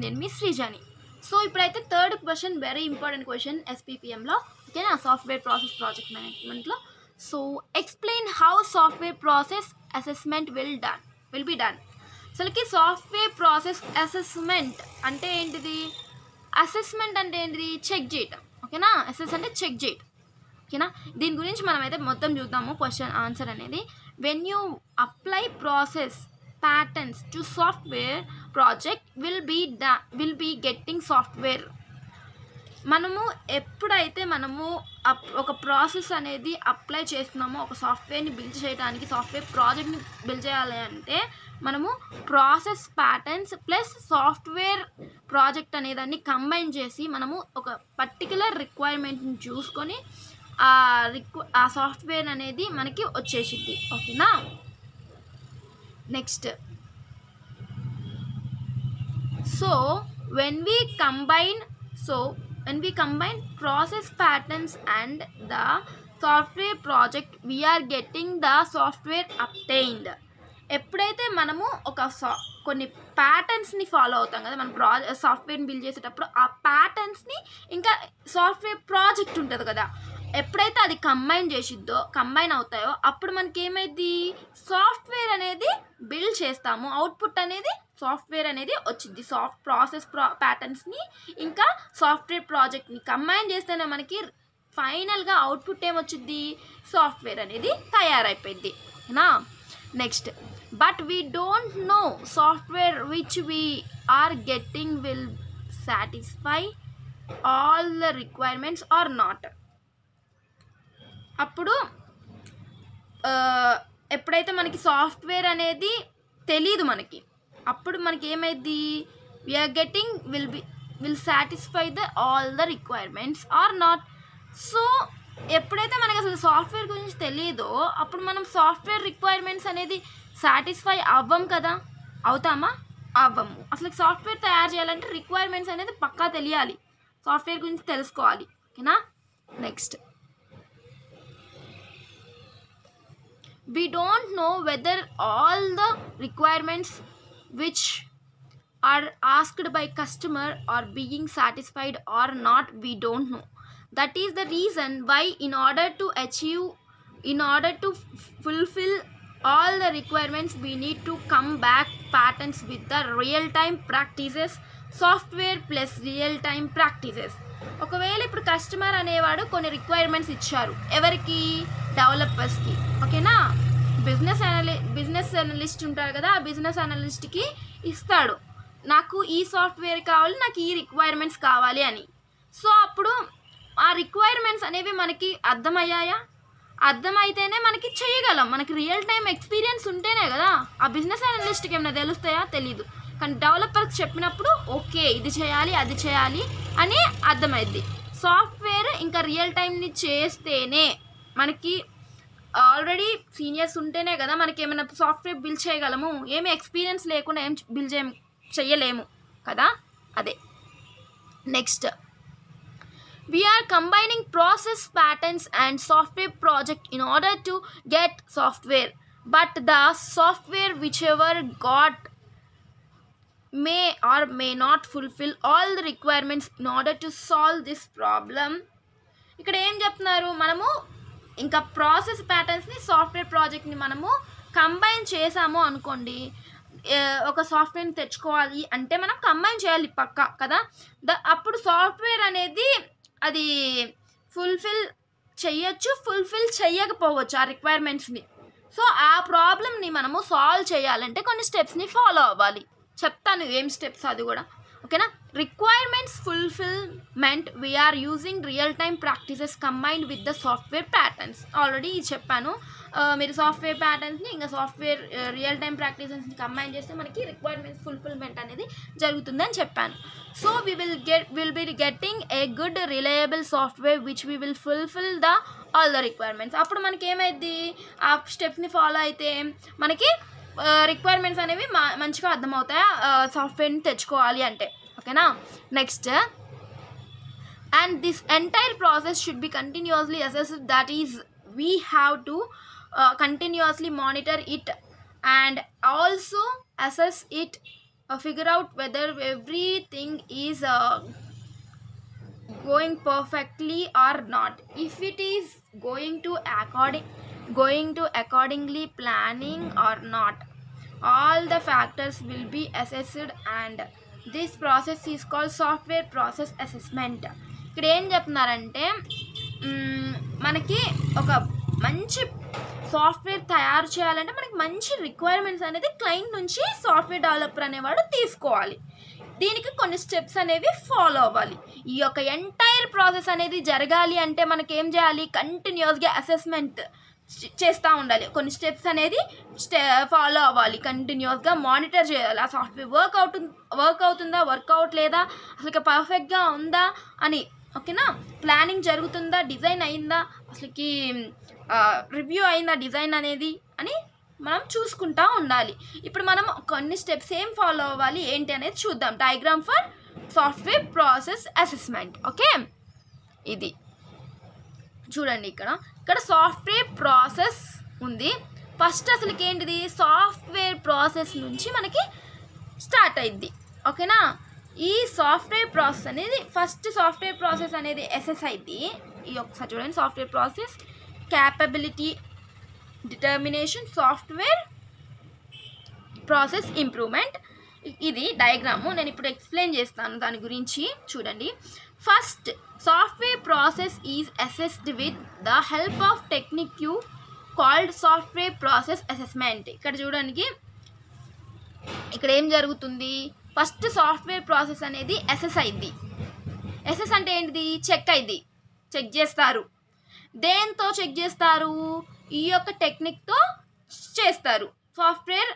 నేను మీ శ్రీజాని. సో ఇప్పుడైతే third question, very important question ఎస్పీపీఎంలో, ఓకేనా, సాఫ్ట్వేర్ ప్రాసెస్ ప్రాజెక్ట్ మేనేజ్మెంట్లో. So explain how software process assessment will be done. అసలుకి సాఫ్ట్వేర్ ప్రాసెస్ అసెస్మెంట్ అంటే ఏంటిది? అసెస్మెంట్ అంటే ఏంటిది? చెక్ చేయటం, ఓకేనా. అసెస్ అంటే చెక్ చేయటం, ఓకేనా. దీని గురించి మనమైతే మొత్తం చూద్దాము క్వశ్చన్ ఆన్సర్ అనేది. When you apply process patterns to software project will be getting software. మనము ఎప్పుడైతే ఒక ప్రాసెస్ అనేది అప్లై చేస్తున్నామో, ఒక సాఫ్ట్వేర్ని బిల్డ్ చేయడానికి, సాఫ్ట్వేర్ ప్రాజెక్ట్ని బిల్డ్ చేయాలి అంటే మనము process patterns plus software project అనేదాన్ని కంబైన్ చేసి మనము ఒక పర్టికులర్ రిక్వైర్మెంట్ని చూసుకొని ఆ సాఫ్ట్వేర్ అనేది మనకి వచ్చేసిద్ది, ఓకేనా. Next, so when we combine process patterns and the software project, we are getting the software obtained. ఎప్పుడైతే మనము కొన్ని ప్యాటర్న్స్ని ఫాలో అవుతాం కదా మన సాఫ్ట్వేర్ని బిల్డ్ చేసేటప్పుడు, ఆ ప్యాటర్న్స్ని ఇంకా సాఫ్ట్వేర్ ప్రాజెక్ట్ ఉంటుంది కదా, ఎప్పుడైతే అది కంబైన్ అవుతాయో అప్పుడు మనకి ఏమైంది? సాఫ్ట్వేర్ అనేది బిల్డ్ చేస్తాము, అవుట్పుట్ అనేది సాఫ్ట్వేర్ అనేది వచ్చింది. ప్రాసెస్ ప్యాటర్న్స్ని ఇంకా సాఫ్ట్వేర్ ప్రాజెక్ట్ని కంబైన్ చేస్తేనే మనకి ఫైనల్గా అవుట్పుట్ ఏమొచ్చింది? సాఫ్ట్వేర్ అనేది తయారైపోయింది, ఓకేనా. Next, but we don't know software which we are getting will satisfy all the requirements or not. అప్పుడు ఎప్పుడైతే మనకి సాఫ్ట్వేర్ అనేది తెలీదు మనకి, అప్పుడు మనకి ఏమైంది? We are getting will satisfy all the requirements or not. So ఎప్పుడైతే మనకి అసలు సాఫ్ట్వేర్ గురించి తెలియదో అప్పుడు మనం సాఫ్ట్వేర్ రిక్వైర్మెంట్స్ అనేది సాటిస్ఫై అవ్వం కదా. అవుతామా? అవ్వము. అసలు సాఫ్ట్వేర్ తయారు చేయాలంటే రిక్వైర్మెంట్స్ అనేది పక్కా తెలియాలి, సాఫ్ట్వేర్ గురించి తెలుసుకోవాలి, ఓకేనా. Next, we don't know whether all the requirements which are asked by customer are being satisfied or not. We don't know. That is the reason why in order to fulfill all the requirements, we need to come back patterns with the real time practices, software plus real time practices. ఒకవేళ ఇప్పుడు customer అనేవాడు కొన్ని requirements ఇచ్చారు, ఎవరికి? డెవలపర్స్కి, ఓకేనా. Business analyst ఉంటారు కదా, ఆ బిజినెస్ అనలిస్ట్కి ఇస్తాడు, నాకు ఈ సాఫ్ట్వేర్ కావాలి, నాకు ఈ రిక్వైర్మెంట్స్ కావాలి అని. సో అప్పుడు ఆ రిక్వైర్మెంట్స్ అనేవి మనకి అర్థమయ్యాయా? అర్థమైతేనే మనకి చేయగలం. మనకి రియల్ టైం ఎక్స్పీరియన్స్ ఉంటేనే కదా. ఆ బిజినెస్ అనలిస్ట్కి ఏమైనా తెలుస్తాయా? తెలీదు. కానీ డెవలపర్కి చెప్పినప్పుడు ఓకే ఇది చేయాలి అది చేయాలి అని అర్థమైద్ది. సాఫ్ట్వేర్ ఇంకా రియల్ టైంని చేస్తేనే, మనకి ఆల్రెడీ సీనియర్స్ ఉంటేనే కదా మనకి ఏమైనా సాఫ్ట్వేర్ బిల్డ్ చేయగలము. ఏమి ఎక్స్పీరియన్స్ లేకుండా ఏం బిల్డ్ చేయలేము కదా, అదే. Next, we are combining process patterns and software project in order to get software, but the software whichever got may or may not fulfill all the requirements in order to solve this problem. ఇక్కడ ఏం చెప్తున్నారు? మనము ఇంకా process ప్యాటర్న్స్ని software ప్రాజెక్ట్ని మనము combine చేసాము అనుకోండి, ఒక సాఫ్ట్వేర్ని తెచ్చుకోవాలి అంటే మనం కంబైన్ చేయాలి పక్కా కదా. అప్పుడు సాఫ్ట్వేర్ అనేది అది ఫుల్ఫిల్ చేయకపోవచ్చు ఆ రిక్వైర్మెంట్స్ని. సో ఆ ప్రాబ్లమ్ని మనము సాల్వ్ చేయాలంటే కొన్ని స్టెప్స్ని ఫాలో అవ్వాలి. చెప్తాను ఏం స్టెప్స్ అది కూడా, ఓకేనా. Requirements fulfilment we are using real time practices combined with the software patterns. Already చెప్పాను, మీరు సాఫ్ట్వేర్ ప్యాటర్న్స్ని ఇంకా సాఫ్ట్వేర్ రియల్ టైమ్ ప్రాక్టీసెస్ని కంబైన్ చేస్తే మనకి రిక్వైర్మెంట్స్ ఫుల్ఫిల్మెంట్ అనేది జరుగుతుందని చెప్పాను. So will be getting a good reliable software which we will fulfil all the requirements. అప్పుడు మనకి ఏమైంది? ఆ స్టెప్స్ని ఫాలో అయితే మనకి రిక్వైర్మెంట్స్ అనేవి మంచిగా అర్థమవుతాయి సాఫ్ట్వేర్ని తెచ్చుకోవాలి అంటే, ఓకేనా. Next, and this entire process should be continuously assessed. That is we have to continuously monitor it and also assess it figure out whether everything is going perfectly or not. If it is going to accordingly planning or not, all the factors will be assessed, and this process is called software process assessment. ఇక్కడ ఏం చెప్తున్నారంటే మనకి ఒక మంచి software తయారు చేయాలంటే మనకి మంచి రిక్వైర్మెంట్స్ అనేది క్లయింట్ నుంచి సాఫ్ట్వేర్ డెవలపర్ అనేవాడు తీసుకోవాలి. దీనికి కొన్ని స్టెప్స్ అనేవి ఫాలో అవ్వాలి. ఈ యొక్క ఎంటైర్ ప్రాసెస్ అనేది జరగాలి అంటే మనకి ఏం చేయాలి, కంటిన్యూస్గా అసెస్మెంట్ చేస్తూ ఉండాలి. కొన్ని స్టెప్స్ అనేది ఫాలో అవ్వాలి, కంటిన్యూస్గా మానిటర్ చేయాలి. ఆ సాఫ్ట్వేర్ వర్క్ అవుతుందా, వర్కౌట్ లేదా, అసలు పర్ఫెక్ట్గా ఉందా అని, ఓకేనా, ప్లానింగ్ జరుగుతుందా, డిజైన్ అయిందా, అసలుకి రివ్యూ అయిందా డిజైన్ అనేది అని మనం చూసుకుంటూ ఉండాలి. ఇప్పుడు మనం కొన్ని స్టెప్స్ ఏం ఫాలో అవ్వాలి ఏంటి అనేది చూద్దాం. Diagram for software process assessment. Okay, ఇది చూడండి, ఇక్కడ సాఫ్ట్వేర్ ప్రాసెస్ ఉంది. ఫస్ట్ అసలుకి ఏంటిది, సాఫ్ట్వేర్ ప్రాసెస్ నుంచి మనకి స్టార్ట్ అయింది. ఓకేనా, ఈ సాఫ్ట్వేర్ ప్రాసెస్ అనేది ఫస్ట్ సాఫ్ట్వేర్ ప్రాసెస్ అనేది అసెస్ అయింది. ఈ ఒకసారి చూడండి, software process capability determination software process improvement. ఇది డయాగ్రాము, నేను ఇప్పుడు ఎక్స్ప్లెయిన్ చేస్తాను దాని గురించి. చూడండి, first software process is assessed with the help of technique called software process assessment. ఇక్కడ చూడండి, ఇక్కడ ఏం జరుగుతుంది, ఫస్ట్ సాఫ్ట్వేర్ ప్రాసెస్ అనేది అసెస్ అయింది. అసెస్ అంటే ఏంటిది, చెక్ అయింది, చెక్ చేస్తారు. దేంతో చెక్ చేస్తారు, ఈ యొక్క టెక్నిక్తో చేస్తారు, సాఫ్ట్వేర్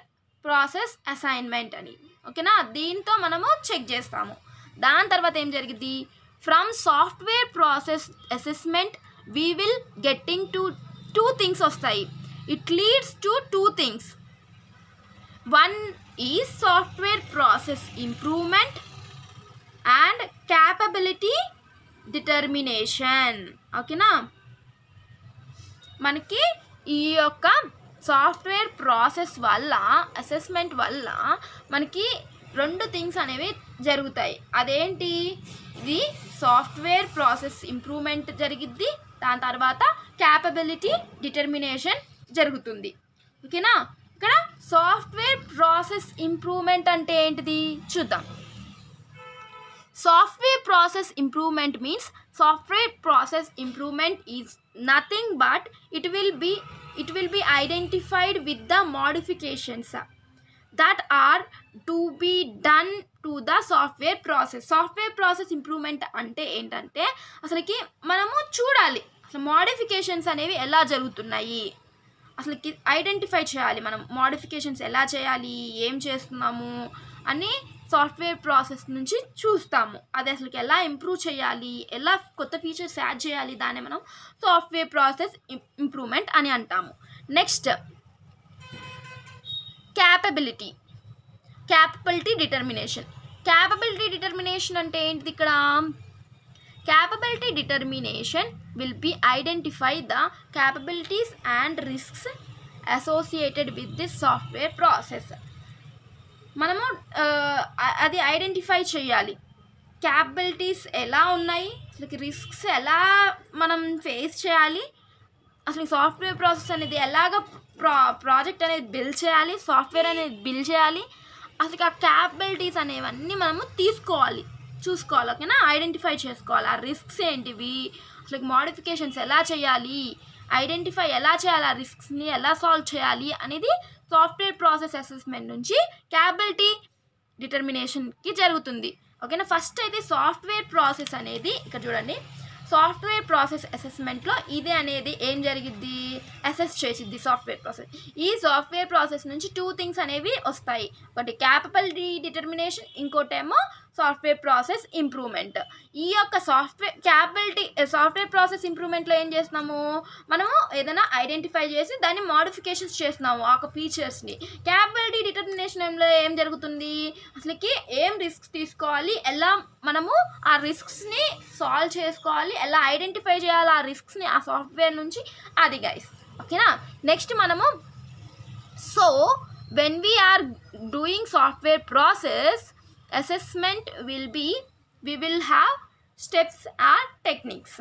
ప్రాసెస్ అసైన్మెంట్ అని. ఓకేనా, దీంతో మనము చెక్ చేస్తాము. దాని తర్వాత ఏం జరిగింది, from software process assessment we will getting to two things వస్తాయి. It leads to two things. One is software process improvement and capability determination. ఓకేనా, మనకి ఈ యొక్క సాఫ్ట్వేర్ ప్రాసెస్ వల్ల, అసెస్మెంట్ వల్ల మనకి రెండు థింగ్స్ అనేవి జరుగుతాయి. అదేంటి, ఇది సాఫ్ట్వేర్ ప్రాసెస్ ఇంప్రూవ్మెంట్ జరిగిద్ది, దాని తర్వాత క్యాపబిలిటీ డిటర్మినేషన్ జరుగుతుంది. ఓకేనా, ఇక్కడ సాఫ్ట్వేర్ ప్రాసెస్ ఇంప్రూవ్మెంట్ అంటే ఏంటిది చూద్దాం. Software process improvement means software process improvement is nothing but it will be identified with the modifications that are to be done to the software process. Software process improvement అంటే ఏంటంటే అసలుకి మనము చూడాలి అసలు modifications అనేవి ఎలా జరుగుతున్నాయి, అసలుకి ఐడెంటిఫై చేయాలి. మనం మోడిఫికేషన్స్ ఎలా చేయాలి, ఏం చేస్తున్నాము అని సాఫ్ట్వేర్ ప్రాసెస్ నుంచి చూస్తాము. అది అసలుకి ఎలా ఇంప్రూవ్ చేయాలి, ఎలా కొత్త ఫీచర్స్ యాడ్ చేయాలి, దాన్ని మనం సాఫ్ట్వేర్ ప్రాసెస్ ఇంప్రూవ్మెంట్ అని అంటాము. Next capability determination. Capability determination అంటే ఏంటిది, ఇక్కడ capability determination will be identify the capabilities and risks associated with this software process. మనము అది ఐడెంటిఫై చేయాలి, క్యాపబిలిటీస్ ఎలా ఉన్నాయి, అసలు రిస్క్స్ ఎలా మనం ఫేస్ చేయాలి, అసలు సాఫ్ట్వేర్ ప్రాసెస్ అనేది ఎలాగ ప్రాజెక్ట్ అనేది బిల్డ్ చేయాలి, సాఫ్ట్వేర్ అనేది బిల్డ్ చేయాలి, అసలు ఆ క్యాపబిలిటీస్ అనేవన్నీ మనము చూసుకోవాలి. ఓకేనా, ఐడెంటిఫై చేసుకోవాలి. ఆ రిస్క్స్ ఏంటివి, అసలు మోడిఫికేషన్స్ ఎలా చేయాలి, ఐడెంటిఫై ఎలా చేయాలి, ఆ రిస్క్స్ని ఎలా సాల్వ్ చేయాలి అనేది సాఫ్ట్వేర్ ప్రాసెస్ అసెస్మెంట్ నుంచి క్యాపబిలిటీ డిటర్మినేషన్కి జరుగుతుంది. ఓకేనా, ఫస్ట్ అయితే సాఫ్ట్వేర్ ప్రాసెస్ అనేది ఇక్కడ చూడండి, సాఫ్ట్వేర్ ప్రాసెస్ అసెస్మెంట్లో ఇదే అనేది ఏం జరిగిద్ది, అసెస్ చేసిద్ది సాఫ్ట్వేర్ ప్రాసెస్. ఈ సాఫ్ట్వేర్ ప్రాసెస్ నుంచి టూ థింగ్స్ అనేవి వస్తాయి, ఒకటి క్యాపబిలిటీ డిటర్మినేషన్, ఇంకోటేమో సాఫ్ట్వేర్ ప్రాసెస్ ఇంప్రూవ్మెంట్. ఈ యొక్క సాఫ్ట్వేర్ ప్రాసెస్ ఇంప్రూవ్మెంట్లో ఏం చేస్తున్నాము, మనము ఏదైనా ఐడెంటిఫై చేసి దాన్ని మోడిఫికేషన్స్ చేస్తున్నాము ఆ ఫీచర్స్ని. క్యాపబిలిటీ డిటర్మినేషన్లో ఏం జరుగుతుంది, అసలుకి ఏం రిస్క్స్ తీసుకోవాలి, ఎలా మనము ఆ రిస్క్స్ని సాల్వ్ చేసుకోవాలి, ఎలా ఐడెంటిఫై చేయాలి ఆ రిస్క్స్ని ఆ సాఫ్ట్వేర్ నుంచి, అది గైస్. ఓకేనా, నెక్స్ట్ మనము so when we are doing software process assessment will be, we will have steps or techniques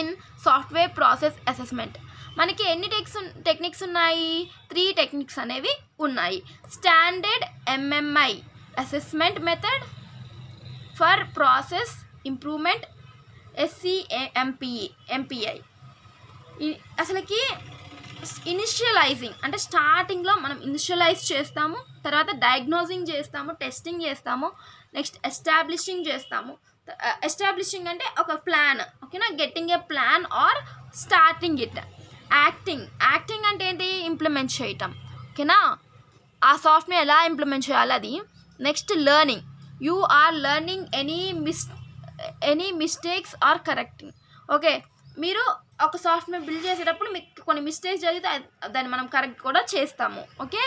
in software process assessment. మనకి ఎన్ని టెక్నిక్స్ ఉన్నాయి? 3 టెక్నిక్స్ అనేవి ఉన్నాయి. Standard MMI assessment method, for process improvement SCMPI. అసలుకి initialising అంటే స్టార్టింగ్లో మనం initialise చేస్తాము, తర్వాత డయాగ్నోజింగ్ చేస్తాము, టెస్టింగ్ చేస్తాము, నెక్స్ట్ ఎస్టాబ్లిషింగ్ చేస్తాము. ఎస్టాబ్లిషింగ్ అంటే ఒక ప్లాన్, ఓకేనా, getting a plan or starting it. Acting అంటే ఏంటి? ఇంప్లిమెంట్ చేయటం, ఓకేనా, ఆ సాఫ్ట్వేర్ ఎలా ఇంప్లిమెంట్ చేయాలి అది. Next learning, you are learning any mistakes or correcting. Okay, మీరు ఒక సాఫ్ట్వేర్ బిల్డ్ చేసేటప్పుడు మీకు కొన్ని మిస్టేక్స్ జరిగితే దాన్ని మనం కరెక్ట్ కూడా చేస్తాము. Okay,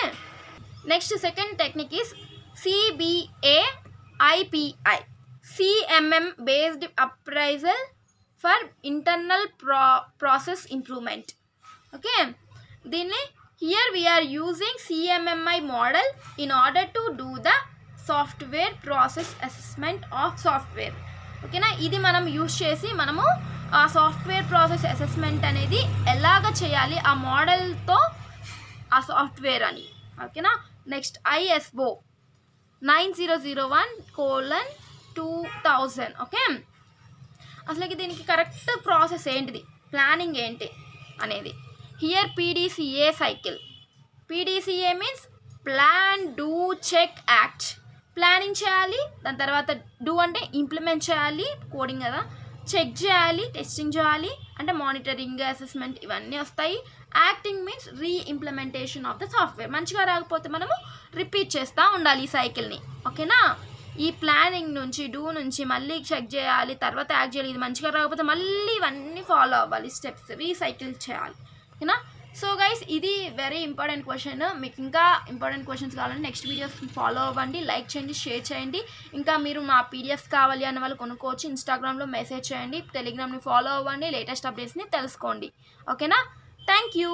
next second technique is CBAIPI, CMM based appraisal for internal process improvement. Okay, దీన్ని here we are using CMMI model in order to do the software process assessment of software. ఓకేనా, ఇది మనం use చేసి మనము ఆ software process assessment అనేది ఎలాగ చేయాలి ఆ మోడల్తో ఆ సాఫ్ట్వేర్ అని. ఓకేనా, నెక్స్ట్ ISO 9001:2000. ఓకే, అసలుకి దీనికి కరెక్ట్ ప్రాసెస్ ఏంటిది, ప్లానింగ్ ఏంటి అనేది. Here PDCA cycle. PDCA means plan, do, check, act. Planning చేయాలి, దాని తర్వాత డూ అంటే ఇంప్లిమెంట్ చేయాలి, కోడింగ్ కదా, చెక్ చేయాలి, టెస్టింగ్ చేయాలి అంటే మానిటరింగ్, అసెస్మెంట్ ఇవన్నీ వస్తాయి. Acting means reimplementation of the software. మంచిగా రాకపోతే మనము రిపీట్ చేస్తూ ఉండాలి ఈ సైకిల్ని. ఓకేనా, ఈ ప్లానింగ్ నుంచి, డూ నుంచి మళ్ళీ చెక్ చేయాలి, తర్వాత యాక్ట్ చేయాలి. ఇది మంచిగా రాకపోతే మళ్ళీ ఇవన్నీ ఫాలో అవ్వాలి, స్టెప్స్ రీసైకిల్ చేయాలి. ఓకేనా, సో గైస్ ఇది వెరీ ఇంపార్టెంట్ క్వశ్చన్. మీకు ఇంకా ఇంపార్టెంట్ క్వశ్చన్స్ కావాలంటే నెక్స్ట్ వీడియోస్ ఫాలో అవ్వండి, లైక్ చేయండి, షేర్ చేయండి. ఇంకా మీరు మా PDFs కావాలి అన్న వాళ్ళు కొనుక్కోవచ్చు. ఇన్స్టాగ్రామ్లో మెసేజ్ చేయండి, టెలిగ్రామ్ని ఫాలో అవ్వండి, లేటెస్ట్ అప్డేట్స్ని తెలుసుకోండి. ఓకేనా, థ్యాంక్ యూ.